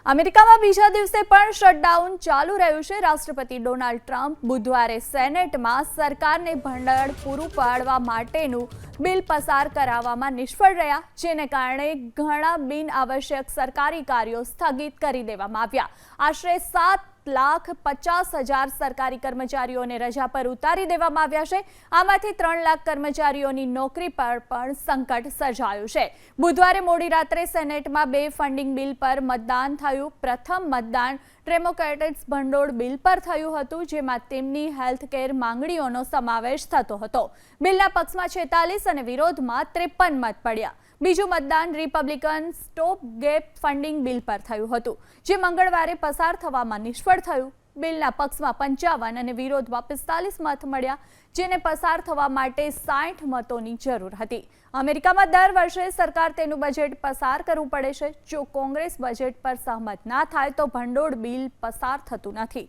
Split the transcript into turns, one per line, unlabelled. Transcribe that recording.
અમેરિકામાં બીજા દિવસે પણ શટડાઉન ચાલુ રહ્યું છે। રાષ્ટ્રપતિ ડોનાલ્ડ ટ્રમ્પ બુધવારે સેનેટમાં સરકારને ભંડોળ પૂરું પાડવા માટેનું બિલ પસાર કરાવવામાં નિષ્ફળ રહ્યા, જેને કારણે ઘણા બિનઆવશ્યક સરકારી કાર્યો સ્થગિત કરી દેવામાં આવ્યા। આશરે 7,50,000 સરકારી કર્મચારીઓને રજા પર ઉતારી દેવામાં આવ્યા છે। આમાંથી 3 લાખ કર્મચારીઓની નોકરી પર પણ સંકટ સર્જાયું છે। બુધવારે મોડી રાત્રે સેનેટમાં 2 ફંડિંગ બિલ પર મતદાન થયું। પ્રથમ મતદાન ડેમોક્રેટ્સ ભંડોળ બિલ પર થયું હતું, જેમાં તેમની હેલ્થકેર માંગણીઓનો સમાવેશ થતો હતો। બિલના પક્ષમાં 46 અને વિરોધમાં 53 મત પડ્યા। બીજું મતદાન Republican stop gap funding bill પર થયું હતું, જે મંગળવારે પસાર થવામાં નિષ્ફળ થયું। બિલના પક્ષમાં 55 અને વિરોધમાં 45 મત મળ્યા, જેને પસાર થવા માટે 60 મતોની જરૂર હતી। અમેરિકામાં દર વર્ષે સરકાર તેનું બજેટ પસાર કરવું પડે છે। જો કોંગ્રેસ બજેટ પર સહમત ના થાય તો ભંડોળ બિલ પસાર થતું નથી।